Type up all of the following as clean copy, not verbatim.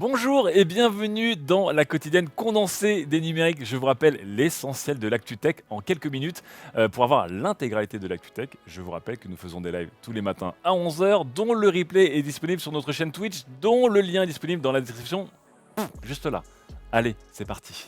Bonjour et bienvenue dans la quotidienne condensée des numériques. Je vous rappelle l'essentiel de l'actu tech en quelques minutes. Pour avoir l'intégralité de l'actu tech, je vous rappelle que nous faisons des lives tous les matins à 11 heures, dont le replay est disponible sur notre chaîne Twitch, dont le lien est disponible dans la description, juste là. Allez, c'est parti.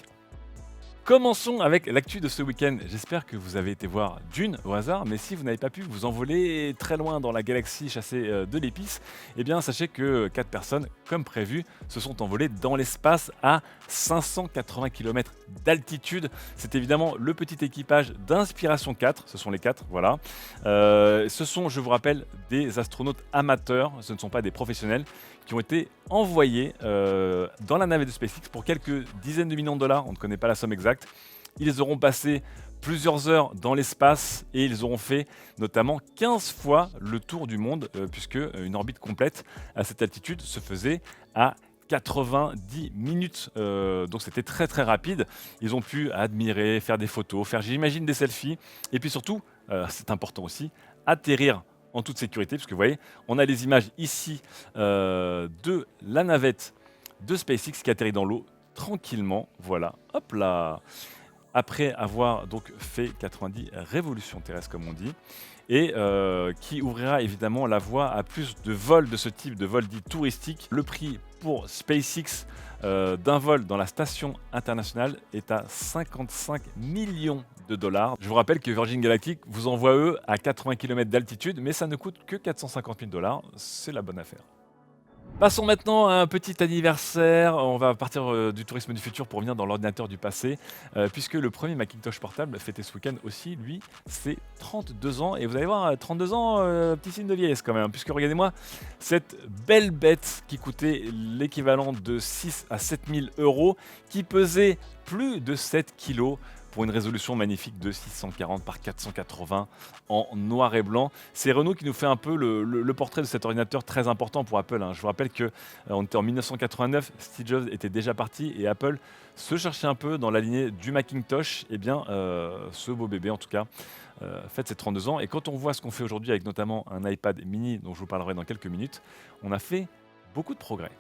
Commençons avec l'actu de ce week-end. J'espère que vous avez été voir Dune au hasard, mais si vous n'avez pas pu vous envoler très loin dans la galaxie chasser de l'épice, eh bien sachez que 4 personnes, comme prévu, se sont envolées dans l'espace à 580 km d'altitude. C'est évidemment le petit équipage d'Inspiration 4, ce sont les 4, voilà. Ce sont, je vous rappelle, des astronautes amateurs, ce ne sont pas des professionnels, qui ont été envoyés dans la navette de SpaceX pour quelques dizaines de millions de dollars, on ne connaît pas la somme exacte. Ils auront passé plusieurs heures dans l'espace et ils auront fait notamment 15 fois le tour du monde, puisque une orbite complète à cette altitude se faisait à 90 minutes, donc c'était très très rapide. Ils ont pu admirer, faire des photos, faire j'imagine des selfies, et puis surtout, c'est important aussi, atterrir en toute sécurité, puisque vous voyez, on a les images ici de la navette de SpaceX qui atterrit dans l'eau tranquillement, voilà, hop là, après avoir donc fait 90 révolutions terrestres comme on dit, et qui ouvrira évidemment la voie à plus de vols de ce type, de vols dits touristiques. Le prix pour SpaceX d'un vol dans la station internationale est à 55 millions de dollars. Je vous rappelle que Virgin Galactic vous envoie eux à 80 km d'altitude, mais ça ne coûte que 450 000 dollars, c'est la bonne affaire. Passons maintenant à un petit anniversaire. On va partir du tourisme du futur pour venir dans l'ordinateur du passé, puisque le premier Macintosh portable fêté ce week-end aussi, lui, c'est 32 ans. Et vous allez voir, 32 ans, petit signe de vieillesse quand même, puisque regardez-moi, cette belle bête qui coûtait l'équivalent de 6 à 7 000 euros, qui pesait plus de 7 kilos, pour une résolution magnifique de 640 par 480 en noir et blanc. C'est Renault qui nous fait un peu le portrait de cet ordinateur très important pour Apple, hein. Je vous rappelle qu'on était en 1989, Steve Jobs était déjà parti et Apple se cherchait un peu dans la lignée du Macintosh. Eh bien, ce beau bébé en tout cas fête ses 32 ans. Et quand on voit ce qu'on fait aujourd'hui avec notamment un iPad mini dont je vous parlerai dans quelques minutes, on a fait beaucoup de progrès.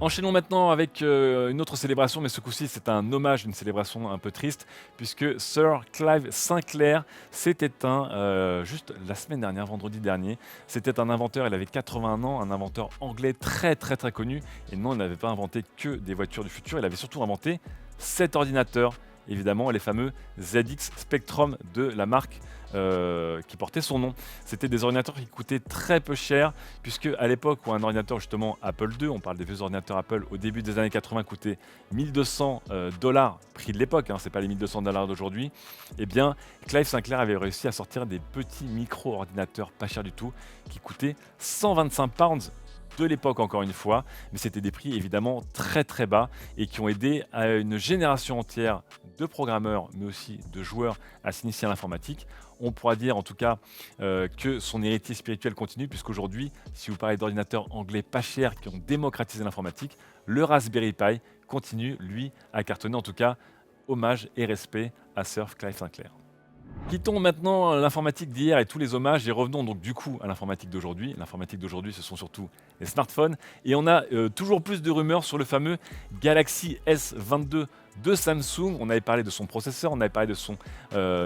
Enchaînons maintenant avec une autre célébration, mais ce coup-ci c'est un hommage, une célébration un peu triste, puisque Sir Clive Sinclair s'est éteint juste la semaine dernière, vendredi dernier. C'était un inventeur, il avait 81 ans, un inventeur anglais très très très connu. Et non, il n'avait pas inventé que des voitures du futur, il avait surtout inventé cet ordinateur, évidemment les fameux ZX Spectrum de la marque qui portait son nom. C'était des ordinateurs qui coûtaient très peu cher, puisque à l'époque où un ordinateur justement Apple II, on parle des vieux ordinateurs Apple au début des années 80, coûtait 1200 dollars, prix de l'époque, hein, c'est pas les 1200 dollars d'aujourd'hui, eh bien Clive Sinclair avait réussi à sortir des petits micro-ordinateurs pas chers du tout, qui coûtaient 125 pounds de l'époque encore une fois, mais c'était des prix évidemment très très bas et qui ont aidé à une génération entière de programmeurs mais aussi de joueurs à s'initier à l'informatique. On pourra dire en tout cas que son héritier spirituel continue, puisqu'aujourd'hui, si vous parlez d'ordinateurs anglais pas chers qui ont démocratisé l'informatique, le Raspberry Pi continue lui à cartonner. En tout cas, hommage et respect à Sir Clive Sinclair. Quittons maintenant l'informatique d'hier et tous les hommages et revenons donc du coup à l'informatique d'aujourd'hui. L'informatique d'aujourd'hui, ce sont surtout les smartphones. Et on a toujours plus de rumeurs sur le fameux Galaxy S22 de Samsung. On avait parlé de son processeur, on avait parlé de son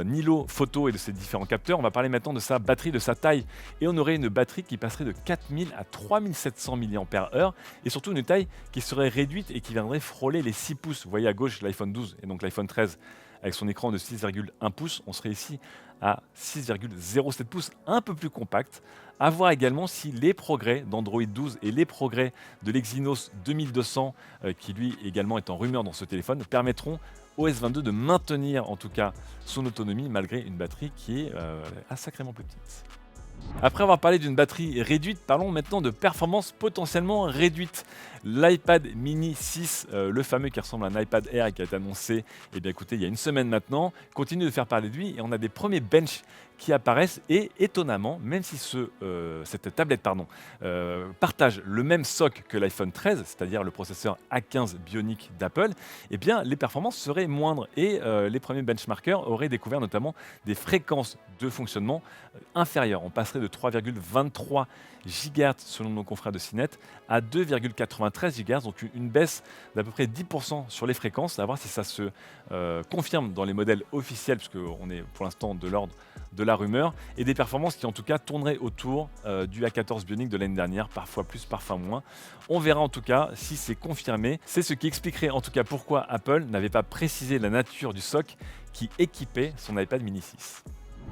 Nilo photo et de ses différents capteurs. On va parler maintenant de sa batterie, de sa taille. Et on aurait une batterie qui passerait de 4000 à 3700 mAh et surtout une taille qui serait réduite et qui viendrait frôler les 6 pouces. Vous voyez à gauche l'iPhone 12 et donc l'iPhone 13 avec son écran de 6,1 pouces, on serait ici à 6,07 pouces, un peu plus compact. À voir également si les progrès d'Android 12 et les progrès de l'Exynos 2200, qui lui également est en rumeur dans ce téléphone, permettront au S22 de maintenir en tout cas son autonomie malgré une batterie qui est sacrément plus petite. Après avoir parlé d'une batterie réduite, parlons maintenant de performance potentiellement réduite. L'iPad mini 6, le fameux qui ressemble à un iPad Air qui a été annoncé, eh bien écoutez, il y a une semaine maintenant, continue de faire parler de lui et on a des premiers bench qui apparaissent et étonnamment, même si cette tablette partage le même socle que l'iPhone 13, c'est-à-dire le processeur A15 Bionic d'Apple, eh bien les performances seraient moindres et les premiers benchmarkers auraient découvert notamment des fréquences de fonctionnement inférieures. On passerait de 3,23 GHz selon nos confrères de CNET à 2,93 GHz, donc une baisse d'à peu près 10% sur les fréquences, à voir si ça se confirme dans les modèles officiels, puisqu'on est pour l'instant de l'ordre de la rumeur, et des performances qui en tout cas tourneraient autour du A14 Bionic de l'année dernière, parfois plus, parfois moins. On verra en tout cas si c'est confirmé. C'est ce qui expliquerait en tout cas pourquoi Apple n'avait pas précisé la nature du socle qui équipait son iPad mini 6.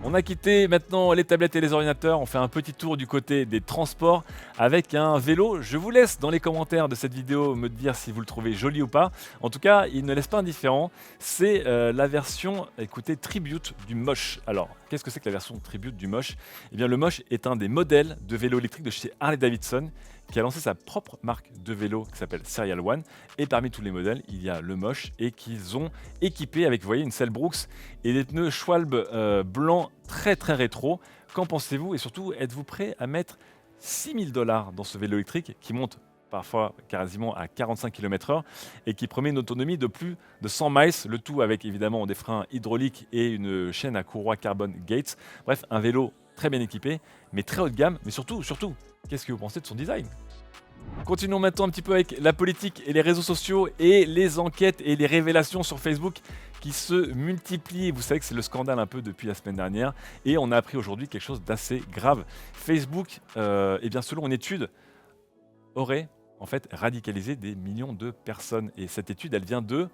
On a quitté maintenant les tablettes et les ordinateurs, on fait un petit tour du côté des transports avec un vélo. Je vous laisse dans les commentaires de cette vidéo me dire si vous le trouvez joli ou pas. En tout cas, il ne laisse pas indifférent, c'est la version, écoutez, Tribute du Mosh. Alors, qu'est-ce que c'est que la version Tribute du Mosh? Eh bien, le Mosh est un des modèles de vélo électrique de chez Harley-Davidson qui a lancé sa propre marque de vélo qui s'appelle Serial One. Et parmi tous les modèles, il y a le Mosh et qu'ils ont équipé avec, vous voyez, une selle Brooks et des pneus Schwalbe blancs très très rétro. Qu'en pensez-vous? Et surtout, êtes-vous prêt à mettre 6 000 $ dans ce vélo électrique qui monte parfois quasiment à 45 km/h et qui promet une autonomie de plus de 100 miles, le tout avec évidemment des freins hydrauliques et une chaîne à courroie carbone Gates. Bref, un vélo très bien équipé, mais très haut de gamme, mais surtout, qu'est-ce que vous pensez de son design? Continuons maintenant un petit peu avec la politique et les réseaux sociaux et les enquêtes et les révélations sur Facebook qui se multiplient. Vous savez que c'est le scandale un peu depuis la semaine dernière et on a appris aujourd'hui quelque chose d'assez grave. Facebook, eh bien selon une étude, aurait en fait radicalisé des millions de personnes et cette étude, elle vient de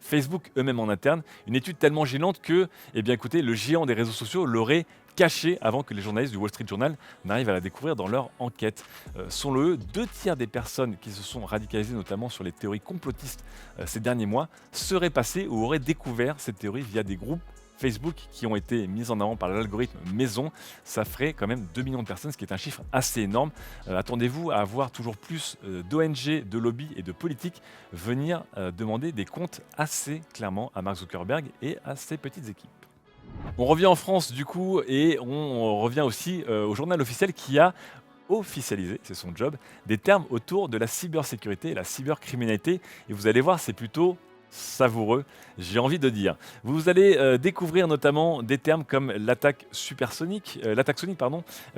Facebook eux-mêmes en interne, une étude tellement gênante que, eh bien écoutez, le géant des réseaux sociaux l'aurait cachée avant que les journalistes du Wall Street Journal n'arrivent à la découvrir dans leur enquête. Selon eux, 2 tiers des personnes qui se sont radicalisées, notamment sur les théories complotistes ces derniers mois, seraient passées ou auraient découvert cette théorie via des groupes Facebook qui ont été mis en avant par l'algorithme maison. Ça ferait quand même 2 millions de personnes, ce qui est un chiffre assez énorme. Attendez-vous à avoir toujours plus d'ONG, de lobbies et de politiques venir demander des comptes assez clairement à Mark Zuckerberg et à ses petites équipes. On revient en France du coup et on revient aussi au journal officiel qui a officialisé, c'est son job, des termes autour de la cybersécurité et la cybercriminalité. Et vous allez voir, c'est plutôt savoureux, j'ai envie de dire. Vous allez découvrir notamment des termes comme l'attaque supersonique,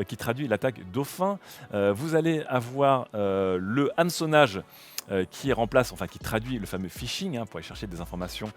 qui traduit l'attaque dauphin. Vous allez avoir le hameçonnage qui remplace, enfin qui traduit le fameux phishing pour aller chercher des informations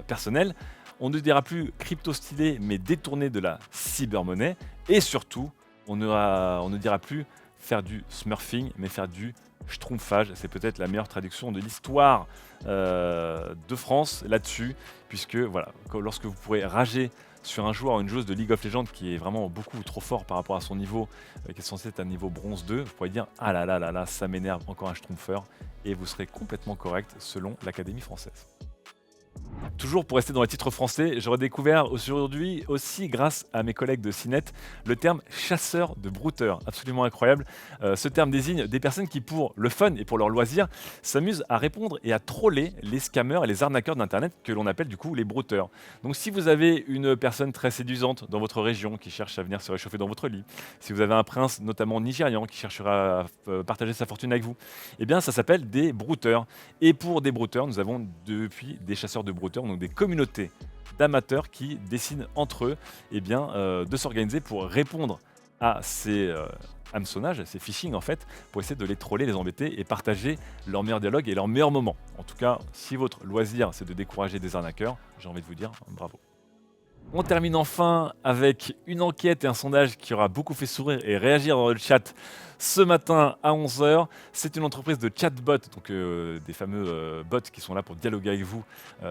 personnelles. On ne dira plus crypto-stylé, mais détourné de la cybermonnaie. Et surtout, on ne dira plus faire du smurfing, mais faire du schtroumpfage. C'est peut-être la meilleure traduction de l'histoire de France là-dessus, puisque voilà, lorsque vous pourrez rager sur un joueur ou une joueuse de League of Legends qui est vraiment beaucoup trop fort par rapport à son niveau, qui est censé être un niveau bronze 2, vous pourrez dire « Ah là là là là, ça m'énerve, encore un schtroumpfeur » et vous serez complètement correct selon l'Académie française. Toujours pour rester dans les titres français, j'aurais découvert aujourd'hui aussi grâce à mes collègues de CNET le terme chasseur de brouteurs, absolument incroyable. Ce terme désigne des personnes qui pour le fun et pour leur loisir s'amusent à répondre et à troller les scammers et les arnaqueurs d'internet que l'on appelle du coup les brouteurs. Donc si vous avez une personne très séduisante dans votre région qui cherche à venir se réchauffer dans votre lit, si vous avez un prince notamment nigérian qui cherchera à partager sa fortune avec vous, eh bien ça s'appelle des brouteurs. Et pour des brouteurs, nous avons depuis des chasseurs de brouteurs, donc des communautés d'amateurs qui décident entre eux de s'organiser pour répondre à ces hameçonnages, ces phishing en fait, pour essayer de les troller, les embêter et partager leurs meilleurs dialogues et leurs meilleurs moments. En tout cas, si votre loisir c'est de décourager des arnaqueurs, j'ai envie de vous dire bravo. On termine enfin avec une enquête et un sondage qui aura beaucoup fait sourire et réagir dans le chat ce matin à 11 h. C'est une entreprise de chatbot, donc des fameux bots qui sont là pour dialoguer avec vous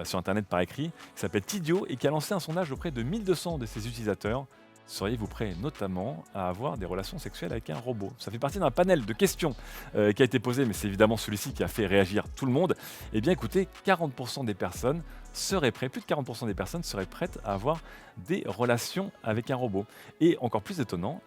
sur Internet par écrit, qui s'appelle Tidio et qui a lancé un sondage auprès de 1200 de ses utilisateurs. Seriez-vous prêt notamment à avoir des relations sexuelles avec un robot? Ça fait partie d'un panel de questions qui a été posé, mais c'est évidemment celui-ci qui a fait réagir tout le monde. Eh bien écoutez, 40% des personnes seraient prêtes, plus de 40% des personnes seraient prêtes à avoir des relations avec un robot. Et encore plus étonnant,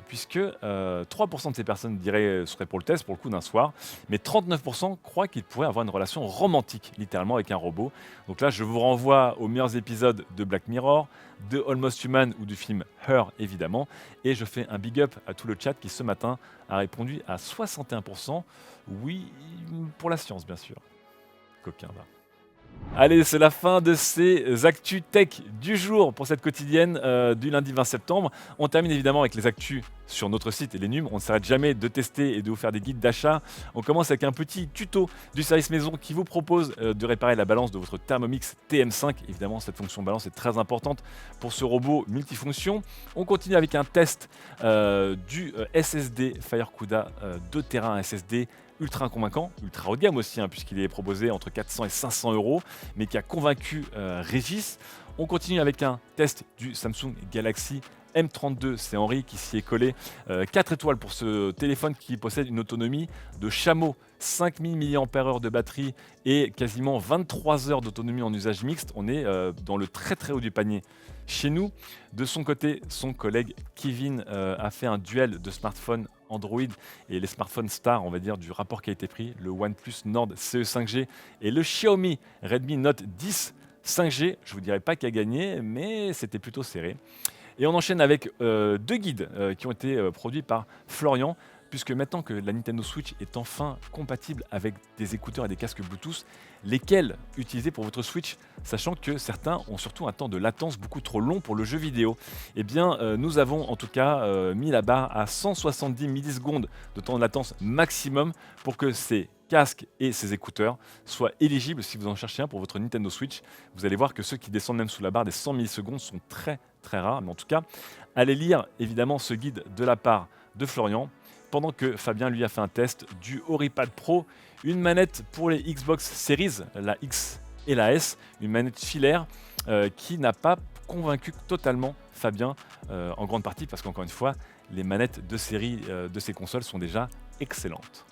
puisque 3% de ces personnes seraient pour le test, pour le coup d'un soir, mais 39% croient qu'ils pourraient avoir une relation romantique, littéralement avec un robot. Donc là, je vous renvoie aux meilleurs épisodes de Black Mirror, de Almost Human ou du film Her évidemment. Et je fais un big up à tout le chat qui ce matin a répondu à 61%. Oui, pour la science bien sûr. Coquin va. Allez, c'est la fin de ces actus tech du jour pour cette quotidienne du lundi 20 septembre. On termine évidemment avec les actus sur notre site et les NUM. On ne s'arrête jamais de tester et de vous faire des guides d'achat. On commence avec un petit tuto du service maison qui vous propose de réparer la balance de votre Thermomix TM5. Évidemment, cette fonction balance est très importante pour ce robot multifonction. On continue avec un test du SSD FireCuda 2 Tera SSD ultra convaincant, ultra haut de gamme aussi, puisqu'il est proposé entre 400 et 500 euros, mais qui a convaincu Régis. On continue avec un test du Samsung Galaxy M32, c'est Henri qui s'y est collé. 4 étoiles pour ce téléphone qui possède une autonomie de chameau, 5000 mAh de batterie et quasiment 23 heures d'autonomie en usage mixte. On est dans le très très haut du panier. Chez nous, de son côté, son collègue Kevin a fait un duel de smartphones Android et les smartphones stars, on va dire, du rapport qualité-prix, le OnePlus Nord CE 5G et le Xiaomi Redmi Note 10 5G. Je ne vous dirai pas qui a gagné, mais c'était plutôt serré. Et on enchaîne avec deux guides qui ont été produits par Florian, puisque maintenant que la Nintendo Switch est enfin compatible avec des écouteurs et des casques Bluetooth, lesquels utiliser pour votre Switch, sachant que certains ont surtout un temps de latence beaucoup trop long pour le jeu vidéo. Eh bien, nous avons en tout cas mis la barre à 170 millisecondes de temps de latence maximum pour que ces casques et ces écouteurs soient éligibles si vous en cherchez un pour votre Nintendo Switch. Vous allez voir que ceux qui descendent même sous la barre des 100 millisecondes sont très très rares, mais en tout cas, allez lire évidemment ce guide de la part de Florian, pendant que Fabien lui a fait un test du HoriPad Pro, une manette pour les Xbox Series, la X et la S, une manette filaire qui n'a pas convaincu totalement Fabien, en grande partie parce qu'encore une fois, les manettes de série de ces consoles sont déjà excellentes.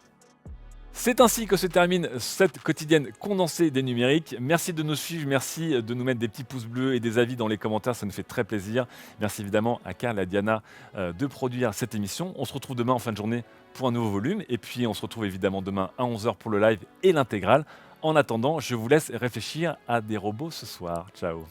C'est ainsi que se termine cette quotidienne condensée des numériques. Merci de nous suivre, merci de nous mettre des petits pouces bleus et des avis dans les commentaires, ça nous fait très plaisir. Merci évidemment à Karl et à Diana de produire cette émission. On se retrouve demain en fin de journée pour un nouveau volume et puis on se retrouve évidemment demain à 11 h pour le live et l'intégrale. En attendant, je vous laisse réfléchir à des robots ce soir. Ciao.